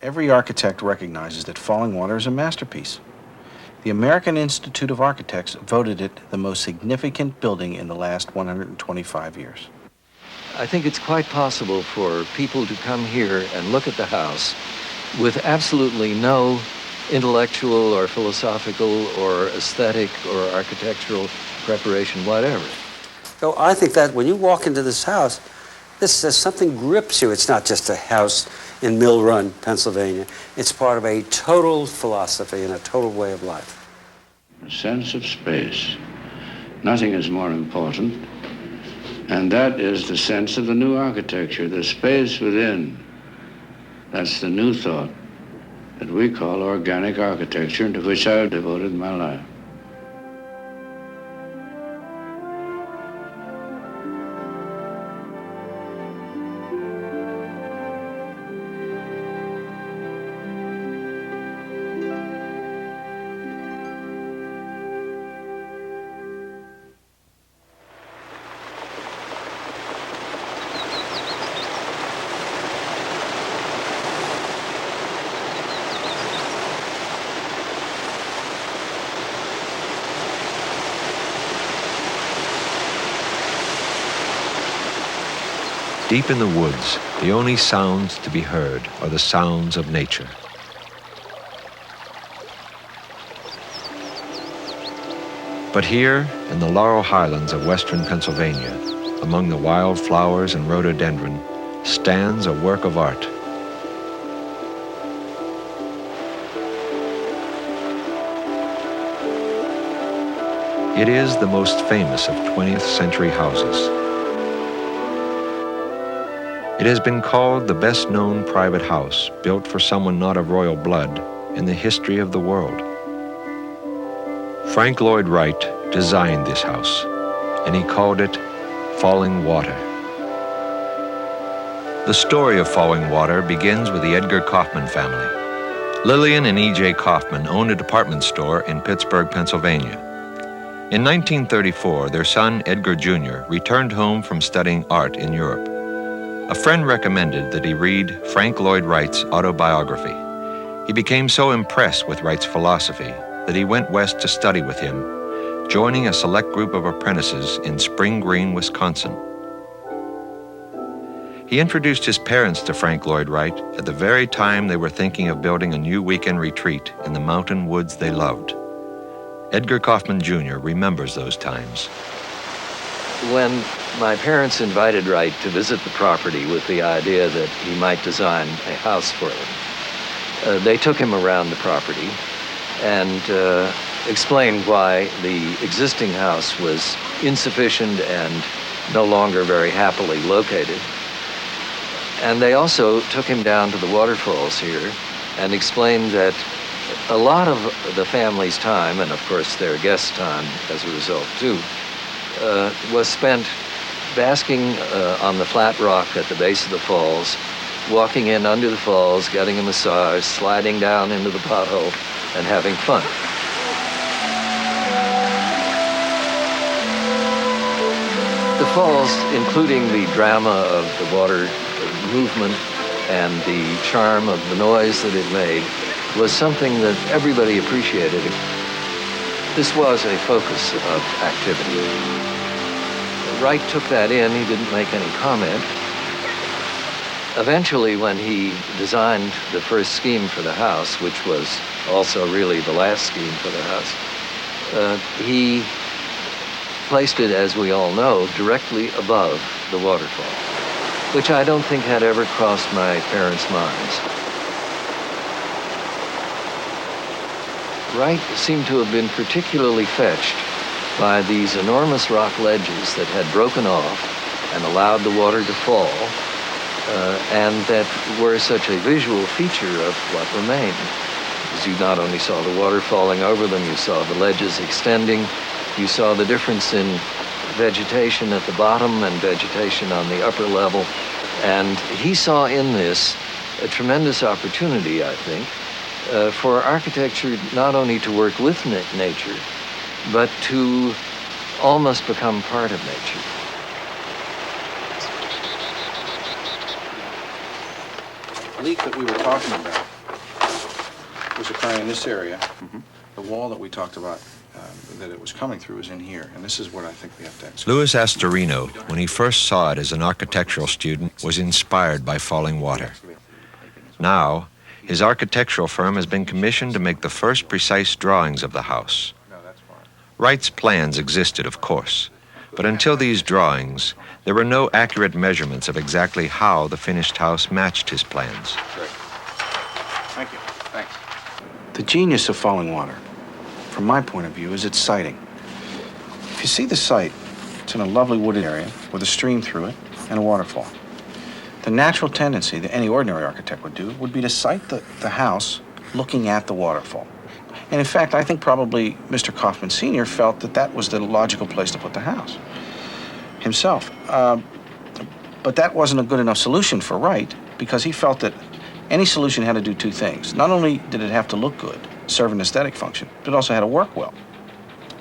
Every architect recognizes that Falling Water is a masterpiece. The American Institute of Architects voted it the most significant building in the last 125 years. I think it's quite possible for people to come here and look at the house with absolutely no intellectual or philosophical or aesthetic or architectural preparation, whatever. So I think that when you walk into this house, something grips you. It's not just a house in Mill Run, Pennsylvania. It's part of a total philosophy and a total way of life. A sense of space. Nothing is more important, and that is the sense of the new architecture, the space within. That's the new thought that we call organic architecture, and to which I've devoted my life. Deep in the woods, the only sounds to be heard are the sounds of nature. But here, in the Laurel Highlands of western Pennsylvania, among the wild flowers and rhododendron, stands a work of art. It is the most famous of 20th century houses. It has been called the best-known private house built for someone not of royal blood in the history of the world. Frank Lloyd Wright designed this house, and he called it Falling Water. The story of Falling Water begins with the Edgar Kaufman family. Lillian and E.J. Kaufman owned a department store in Pittsburgh, Pennsylvania. In 1934, their son, Edgar Jr., returned home from studying art in Europe. A friend recommended that he read Frank Lloyd Wright's autobiography. He became so impressed with Wright's philosophy that he went west to study with him, joining a select group of apprentices in Spring Green, Wisconsin. He introduced his parents to Frank Lloyd Wright at the very time they were thinking of building a new weekend retreat in the mountain woods they loved. Edgar Kaufman Jr. remembers those times. When my parents invited Wright to visit the property with the idea that he might design a house for them, they took him around the property and explained why the existing house was insufficient and no longer very happily located. And they also took him down to the waterfalls here and explained that a lot of the family's time, and of course their guests' time as a result too, was spent basking on the flat rock at the base of the falls, walking in under the falls, getting a massage, sliding down into the pothole, and having fun. The falls, including the drama of the water movement and the charm of the noise that it made, was something that everybody appreciated. This was a focus of activity. Wright took that in. He didn't make any comment. Eventually, when he designed the first scheme for the house, which was also really the last scheme for the house, he placed it, as we all know, directly above the waterfall, which I don't think had ever crossed my parents' minds. Wright seemed to have been particularly fetched by these enormous rock ledges that had broken off and allowed the water to fall, and that were such a visual feature of what remained. Because you not only saw the water falling over them, you saw the ledges extending, you saw the difference in vegetation at the bottom and vegetation on the upper level, and he saw in this a tremendous opportunity, I think, for architecture not only to work with nature, but to almost become part of nature. The leak that we were talking about was occurring in this area. The wall that we talked about, that it was coming through, is in here, and this is what I think we have to excavate. Louis Astorino, when he first saw it as an architectural student, was inspired by falling water. Now, his architectural firm has been commissioned to make the first precise drawings of the house. Wright's plans existed, of course, but until these drawings, there were no accurate measurements of exactly how the finished house matched his plans. Great. Thank you. Thanks. The genius of falling water, from my point of view, is its siting. If you see the site, it's in a lovely wooded area with a stream through it and a waterfall. The natural tendency that any ordinary architect would do would be to site the house looking at the waterfall. And in fact, I think probably Mr. Kaufman Sr. felt that that was the logical place to put the house himself. But that wasn't a good enough solution for Wright, because he felt that any solution had to do two things. Not only did it have to look good, serve an aesthetic function, but it also had to work well.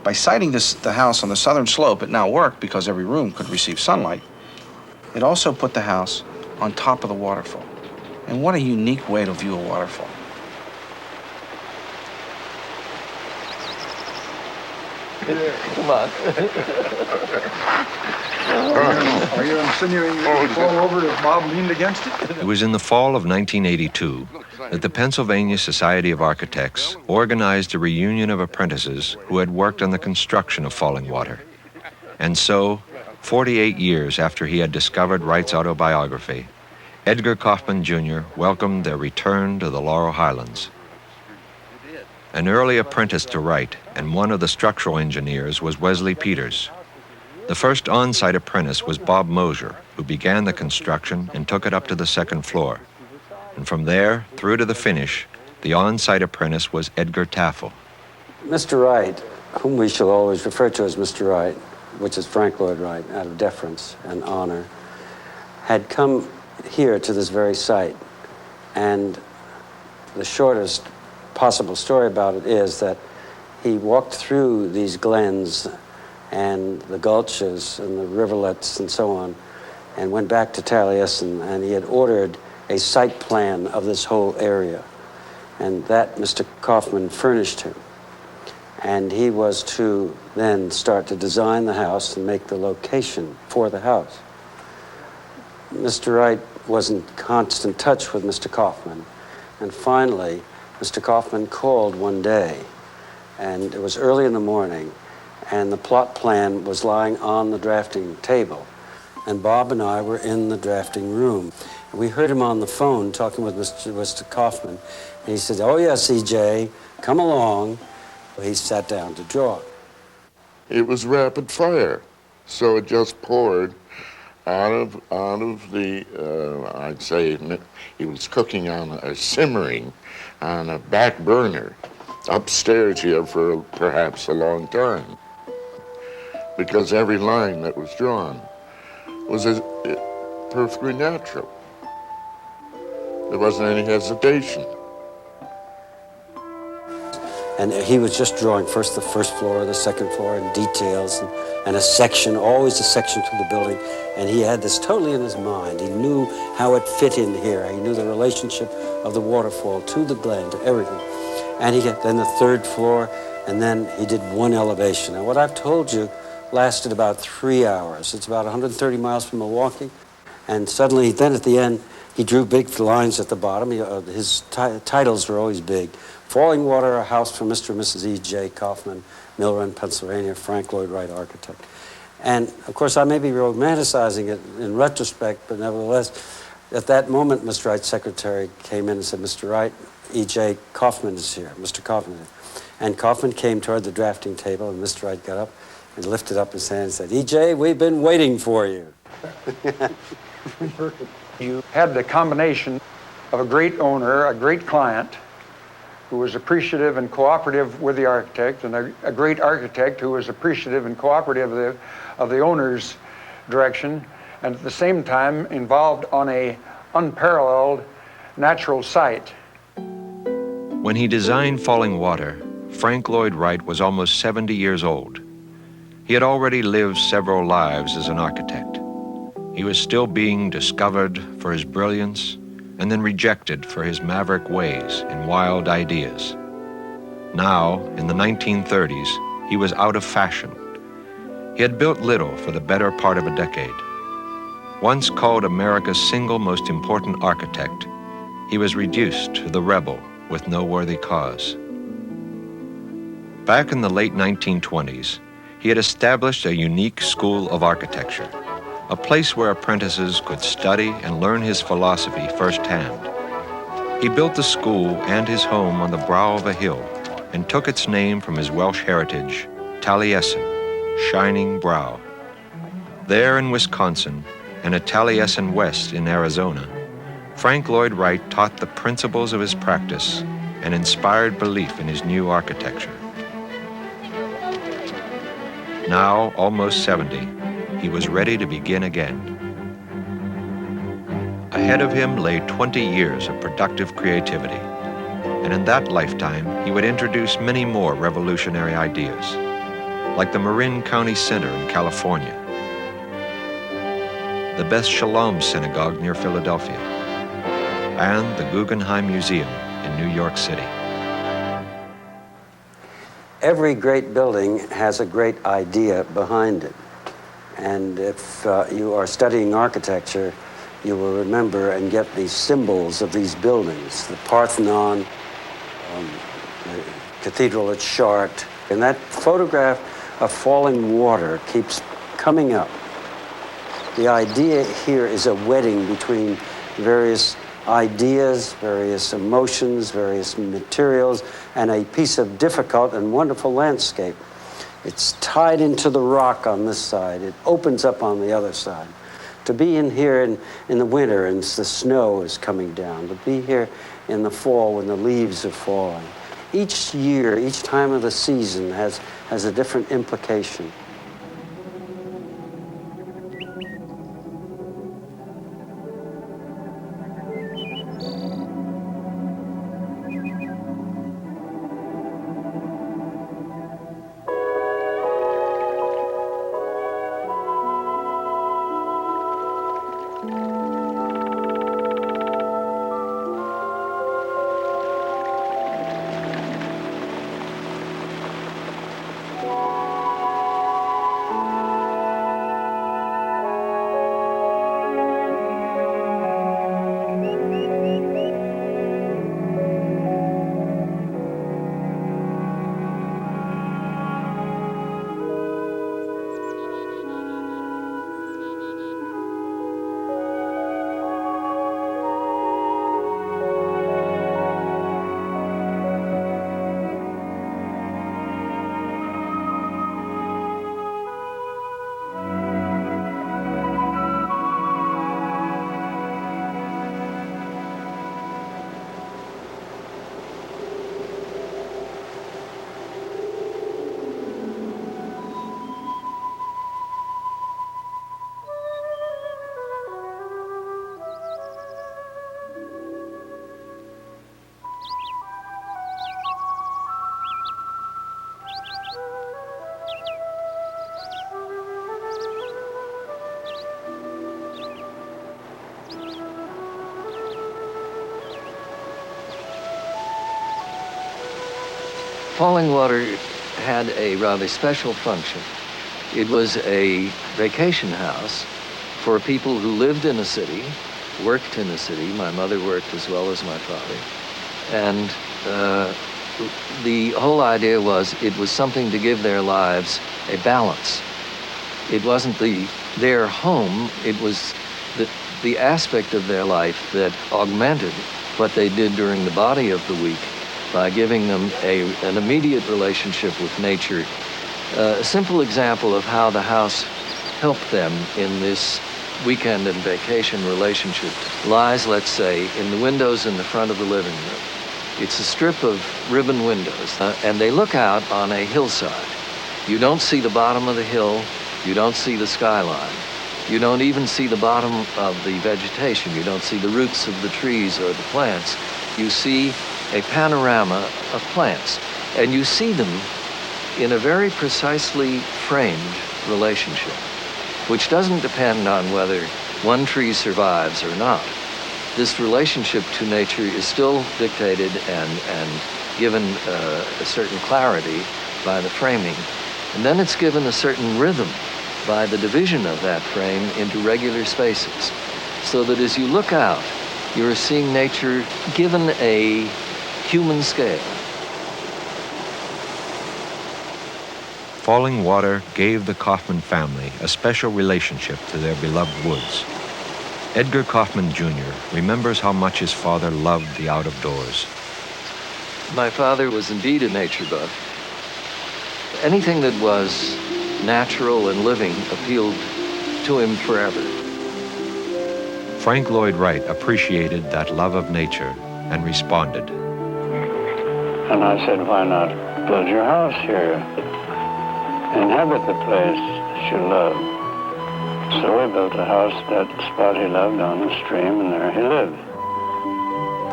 By siting the house on the southern slope, it now worked because every room could receive sunlight. It also put the house on top of the waterfall. And what a unique way to view a waterfall. Come on. Are you insinuating that you fall over as Bob leaned against it? It was in the fall of 1982 that the Pennsylvania Society of Architects organized a reunion of apprentices who had worked on the construction of falling water. And so, 48 years after he had discovered Wright's autobiography, Edgar Kaufman Jr. welcomed their return to the Laurel Highlands. An early apprentice to Wright and one of the structural engineers was Wesley Peters. The first on-site apprentice was Bob Mosier, who began the construction and took it up to the second floor. And from there, through to the finish, the on-site apprentice was Edgar Taffel. Mr. Wright, whom we shall always refer to as Mr. Wright, which is Frank Lloyd Wright, out of deference and honor, had come here to this very site. And the shortest possible story about it is that he walked through these glens and the gulches and the rivulets and so on, and went back to Taliesin, and he had ordered a site plan of this whole area. And that Mr. Kaufman furnished him. And he was to then start to design the house and make the location for the house. Mr. Wright was in constant touch with Mr. Kaufman, and finally, Mr. Kaufman called one day, and it was early in the morning, and the plot plan was lying on the drafting table. And Bob and I were in the drafting room. We heard him on the phone talking with Mr. Kaufman, and he said, "Oh yes, EJ, come along." He sat down to draw. It was rapid fire, so it just poured out of the, I'd say he was cooking on simmering on a back burner upstairs here for perhaps a long time, because every line that was drawn was perfectly natural. There wasn't any hesitation. And he was just drawing first the first floor, the second floor, and details, and a section, always a section to the building. And he had this totally in his mind. He knew how it fit in here. He knew the relationship of the waterfall to the glen, to everything. And he had then the third floor, and then he did one elevation. And what I've told you lasted about 3 hours. It's about 130 miles from Milwaukee. And suddenly, then at the end, he drew big lines at the bottom. His titles were always big. Falling Water, a house for Mr. and Mrs. E.J. Kaufman, Mill Run, Pennsylvania, Frank Lloyd Wright, architect. And of course, I may be romanticizing it in retrospect, but nevertheless, at that moment, Mr. Wright's secretary came in and said, "Mr. Wright, E.J. Kaufman is here, Mr. Kaufman is here." And Kaufman came toward the drafting table, and Mr. Wright got up and lifted up his hand and said, "E.J., we've been waiting for you." You had the combination of a great owner, a great client, who was appreciative and cooperative with the architect, and a great architect who was appreciative and cooperative of the owner's direction, and at the same time involved on a unparalleled natural site. When he designed Falling Water, Frank Lloyd Wright was almost 70 years old. He had already lived several lives as an architect. He was still being discovered for his brilliance, and then rejected for his maverick ways and wild ideas. Now, in the 1930s, he was out of fashion. He had built little for the better part of a decade. Once called America's single most important architect, he was reduced to the rebel with no worthy cause. Back in the late 1920s, he had established a unique school of architecture, a place where apprentices could study and learn his philosophy firsthand. He built the school and his home on the brow of a hill and took its name from his Welsh heritage, Taliesin, shining brow. There in Wisconsin and at Taliesin West in Arizona, Frank Lloyd Wright taught the principles of his practice and inspired belief in his new architecture. Now, almost 70, he was ready to begin again. Ahead of him lay 20 years of productive creativity, and in that lifetime, he would introduce many more revolutionary ideas, like the Marin County Center in California, the Beth Shalom Synagogue near Philadelphia, and the Guggenheim Museum in New York City. Every great building has a great idea behind it. And if you are studying architecture, you will remember and get these symbols of these buildings, the Parthenon, the cathedral at Chartres. And that photograph of falling water keeps coming up. The idea here is a wedding between various ideas, various emotions, various materials, and a piece of difficult and wonderful landscape. It's tied into the rock on this side. It opens up on the other side. To be in here in the winter and the snow is coming down. To be here in the fall when the leaves are falling. Each year, each time of the season has a different implication. Falling Water had a rather special function. It was a vacation house for people who lived in a city, worked in a city. My mother worked as well as my father. And the whole idea was it was something to give their lives a balance. It wasn't their home, it was the aspect of their life that augmented what they did during the body of the week by giving them an immediate relationship with nature. A simple example of how the house helped them in this weekend and vacation relationship lies, let's say, in the windows in the front of the living room. It's a strip of ribbon windows, and they look out on a hillside. You don't see the bottom of the hill, you don't see the skyline. You don't even see the bottom of the vegetation. You don't see the roots of the trees or the plants. You see a panorama of plants, and you see them in a very precisely framed relationship, which doesn't depend on whether one tree survives or not. this relationship to nature is still dictated and given a certain clarity by the framing. And then it's given a certain rhythm by the division of that frame into regular spaces. So that as you look out, you're seeing nature given a human scale. Falling water gave the Kaufman family a special relationship to their beloved woods. Edgar Kaufman Jr. remembers how much his father loved the out of doors. My father was indeed a nature buff. Anything that was natural and living appealed to him forever. Frank Lloyd Wright appreciated that love of nature and responded. And I said, why not build your house here? Inhabit the place that you love. So we built a house at that spot he loved on the stream, and there he lived.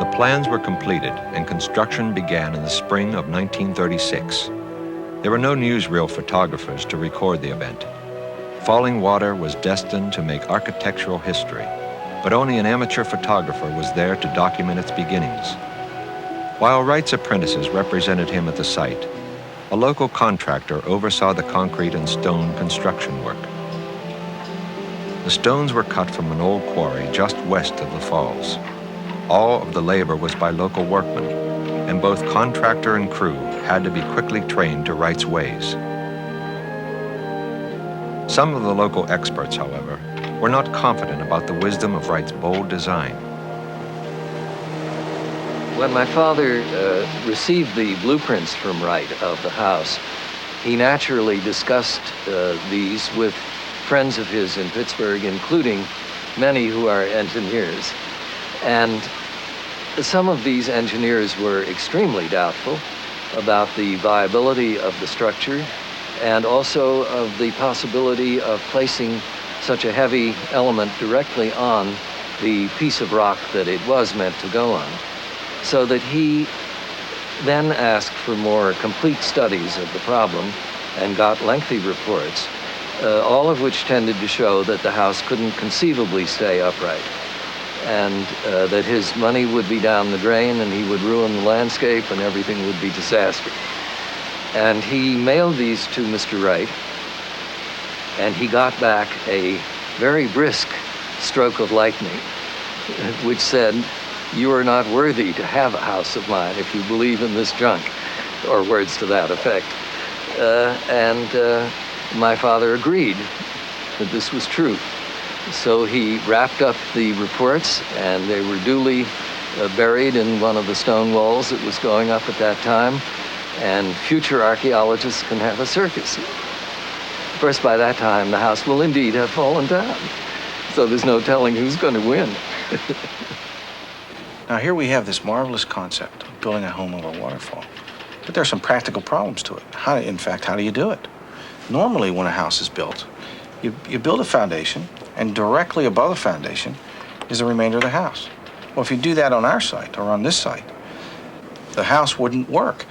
The plans were completed and construction began in the spring of 1936. There were no newsreel photographers to record the event. Falling Water was destined to make architectural history, but only an amateur photographer was there to document its beginnings. While Wright's apprentices represented him at the site, a local contractor oversaw the concrete and stone construction work. The stones were cut from an old quarry just west of the falls. All of the labor was by local workmen, and both contractor and crew had to be quickly trained to Wright's ways. Some of the local experts, however, were not confident about the wisdom of Wright's bold design. When my father received the blueprints from Wright of the house, he naturally discussed these with friends of his in Pittsburgh, including many who are engineers. And some of these engineers were extremely doubtful about the viability of the structure and also of the possibility of placing such a heavy element directly on the piece of rock that it was meant to go on. So that he then asked for more complete studies of the problem and got lengthy reports, all of which tended to show that the house couldn't conceivably stay upright, and that his money would be down the drain and he would ruin the landscape and everything would be disaster. And he mailed these to Mr. Wright, and he got back a very brisk stroke of lightning, which said, "You are not worthy to have a house of mine if you believe in this junk," or words to that effect. My father agreed that this was true. So he wrapped up the reports, and they were duly buried in one of the stone walls that was going up at that time, and future archaeologists can have a circus. Of course, by that time, the house will indeed have fallen down, so there's no telling who's going to win. Now here we have this marvelous concept of building a home over a waterfall. But there's some practical problems to it. How do you do it? Normally when a house is built, you build a foundation, and directly above the foundation is the remainder of the house. Well, if you do that on our site or on this site, the house wouldn't work.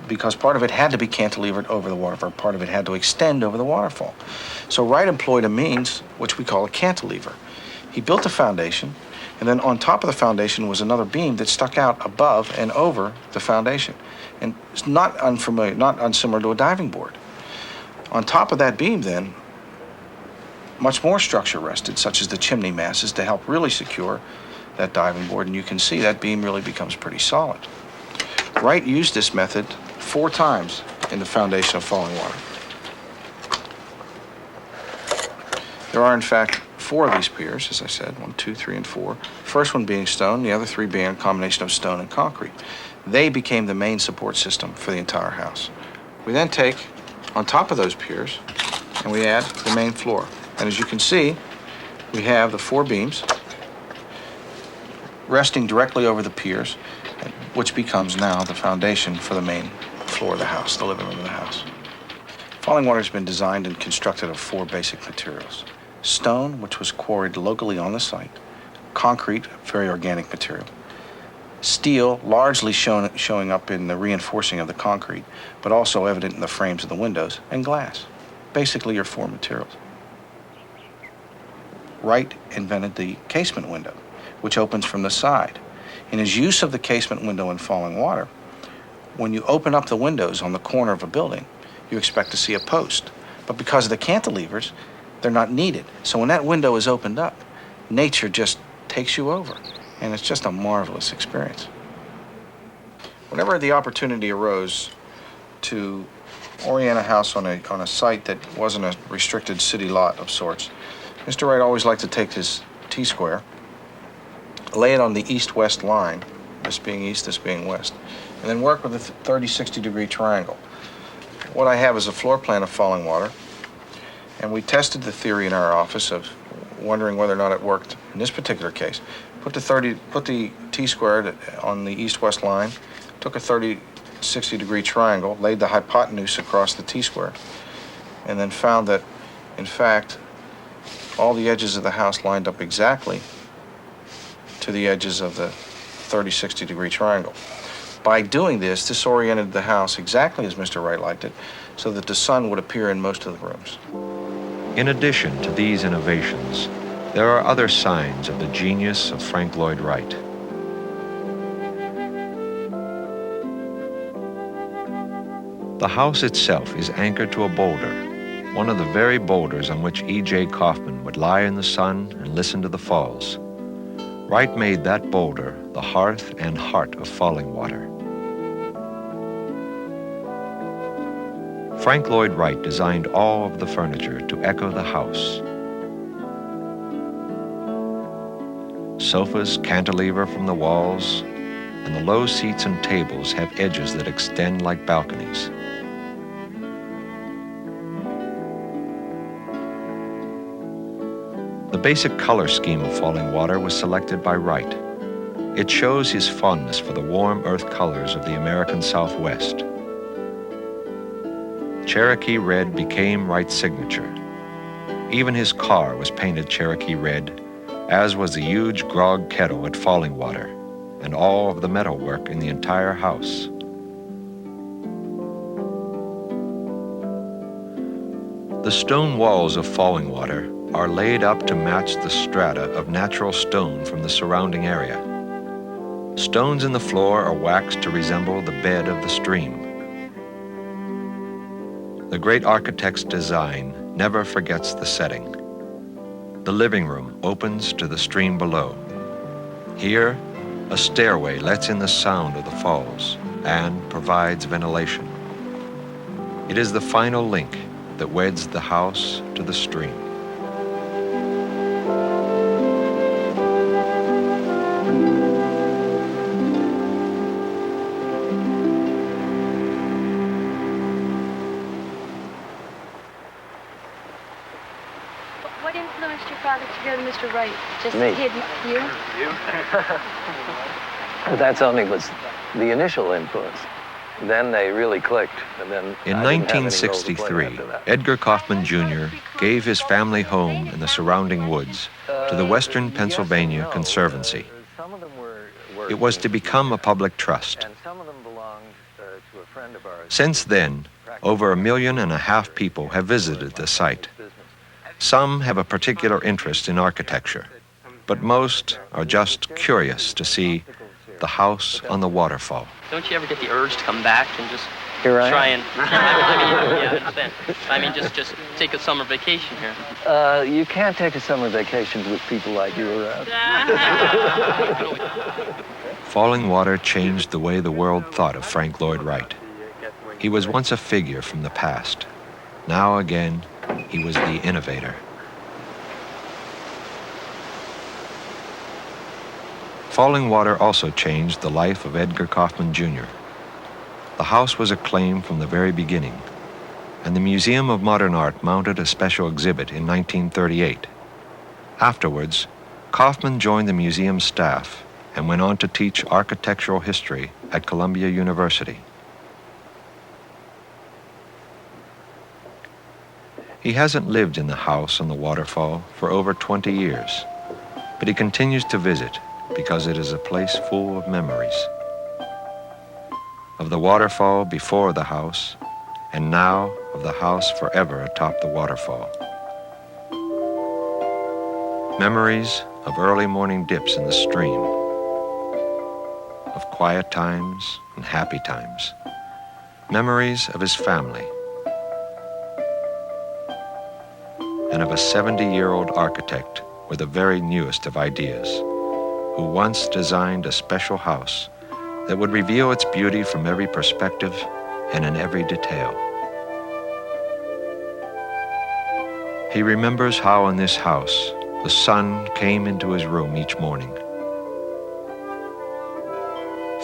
Because part of it had to be cantilevered over the waterfall, part of it had to extend over the waterfall. So Wright employed a means which we call a cantilever. He built a foundation, and then on top of the foundation was another beam that stuck out above and over the foundation. And it's not unsimilar to a diving board. On top of that beam then, much more structure rested, such as the chimney masses, to help really secure that diving board, and you can see that beam really becomes pretty solid. Wright used this method 4 times in the foundation of Falling Water. There are, in fact, 4 of these piers, as I said, 1, 2, 3, and 4. First one being stone, the other 3 being a combination of stone and concrete. They became the main support system for the entire house. We then take, on top of those piers, and we add the main floor. And as you can see, we have the 4 beams resting directly over the piers, which becomes now the foundation for the main floor of the house, the living room of the house. Falling Water has been designed and constructed of 4 basic materials. Stone, which was quarried locally on the site. Concrete, very organic material. Steel, largely showing up in the reinforcing of the concrete, but also evident in the frames of the windows, and glass. Basically your 4 materials. Wright invented the casement window, which opens from the side. In his use of the casement window in Falling Water, when you open up the windows on the corner of a building, you expect to see a post. But because of the cantilevers, they're not needed. So when that window is opened up, nature just takes you over. And it's just a marvelous experience. Whenever the opportunity arose to orient a house on a site that wasn't a restricted city lot of sorts, Mr. Wright always liked to take his T-square, lay it on the east-west line, this being east, this being west, and then work with a 30-60 degree triangle. What I have is a floor plan of Falling Water, and we tested the theory in our office of wondering whether or not it worked in this particular case. Put the T-square on the east-west line, took a 30-60 degree triangle, laid the hypotenuse across the T-square, and then found that, in fact, all the edges of the house lined up exactly to the edges of the 30-60 degree triangle. By doing this, this oriented the house exactly as Mr. Wright liked it, so that the sun would appear in most of the rooms. In addition to these innovations, there are other signs of the genius of Frank Lloyd Wright. The house itself is anchored to a boulder, one of the very boulders on which E.J. Kaufman would lie in the sun and listen to the falls. Wright made that boulder the hearth and heart of Falling Water. Frank Lloyd Wright designed all of the furniture to echo the house. Sofas cantilever from the walls, and the low seats and tables have edges that extend like balconies. The basic color scheme of Falling Water was selected by Wright. It shows his fondness for the warm earth colors of the American Southwest. Cherokee red became Wright's signature. Even his car was painted Cherokee red, as was the huge grog kettle at Falling Water, and all of the metalwork in the entire house. The stone walls of Falling Water are laid up to match the strata of natural stone from the surrounding area. Stones in the floor are waxed to resemble the bed of the stream. The great architect's design never forgets the setting. The living room opens to the stream below. Here, a stairway lets in the sound of the falls and provides ventilation. It is the final link that weds the house to the stream. What influenced your father to go to Mr. Wright? Just Me. You? That only was the initial influence. Then they really clicked, and then In I didn't have any role to play 1963, after that. Edgar Kaufman Jr. gave his family home in the surrounding woods to the Western Pennsylvania Conservancy. Some of them were It was to become a public trust. and some of them belonged to a friend of ours. Since then, over 1.5 million people have visited the site. Some have a particular interest in architecture, but most are just curious to see the house on the waterfall. Don't you ever get the urge to come back and just Here I try am. and... yeah, I understand. I mean, just take a summer vacation here. You can't take a summer vacation with people like you around. Falling Water changed the way the world thought of Frank Lloyd Wright. He was once a figure from the past. Now again, he was the innovator. Falling Water also changed the life of Edgar Kaufman Jr. The house was acclaimed from the very beginning, and the Museum of Modern Art mounted a special exhibit in 1938. Afterwards, Kaufman joined the museum staff and went on to teach architectural history at Columbia University. He hasn't lived in the house on the waterfall for over 20 years, but he continues to visit because it is a place full of memories. Of the waterfall before the house, and now of the house forever atop the waterfall. Memories of early morning dips in the stream, of quiet times and happy times, memories of his family, and of a 70-year-old architect with the very newest of ideas, who once designed a special house that would reveal its beauty from every perspective and in every detail. He remembers how in this house the sun came into his room each morning.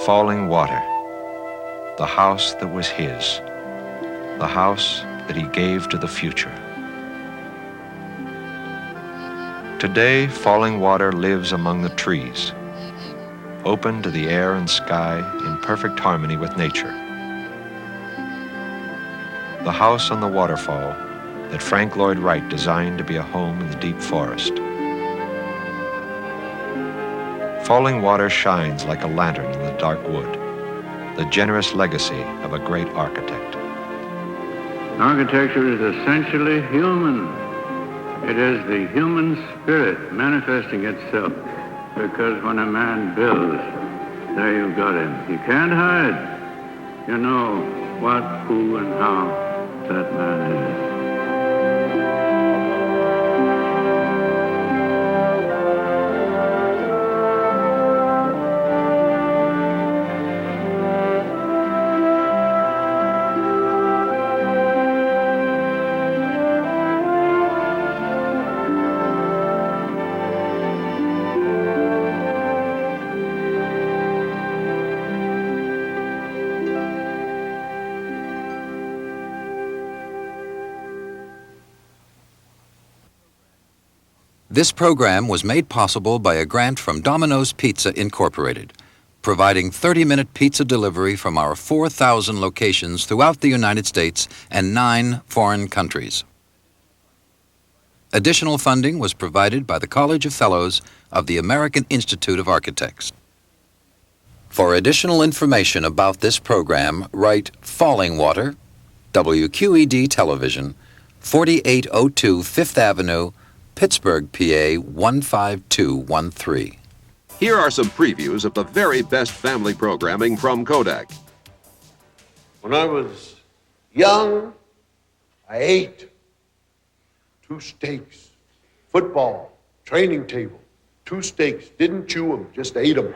Falling water, the house that was his, the house that he gave to the future. Today, Falling Water lives among the trees, open to the air and sky in perfect harmony with nature. The house on the waterfall that Frank Lloyd Wright designed to be a home in the deep forest. Falling Water shines like a lantern in the dark wood, the generous legacy of a great architect. Architecture is essentially human. It is the human spirit manifesting itself, because when a man builds, there you've got him. You can't hide. You know what, who, and how that man is. This program was made possible by a grant from Domino's Pizza Incorporated, providing 30-minute pizza delivery from our 4,000 locations throughout the United States and 9 foreign countries. Additional funding was provided by the College of Fellows of the American Institute of Architects. For additional information about this program, write Falling Water, WQED Television, 4802 Fifth Avenue, Pittsburgh, PA 15213. Here are some previews of the very best family programming from Kodak. When I was young, I ate 2 steaks, football, training table, 2 steaks, didn't chew them, just ate them.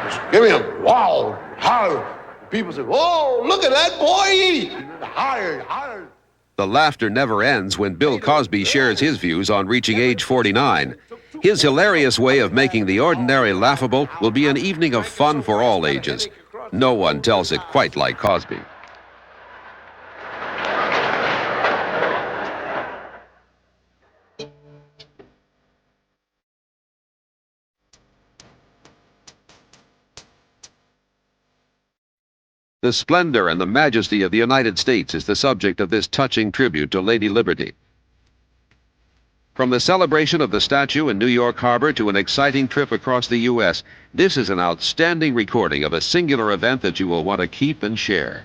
Just give me them, wow, hard. People say, oh, look at that boy eat. Hard. The laughter never ends when Bill Cosby shares his views on reaching age 49. His hilarious way of making the ordinary laughable will be an evening of fun for all ages. No one tells it quite like Cosby. The splendor and the majesty of the United States is the subject of this touching tribute to Lady Liberty. From the celebration of the statue in New York Harbor to an exciting trip across the U.S., this is an outstanding recording of a singular event that you will want to keep and share.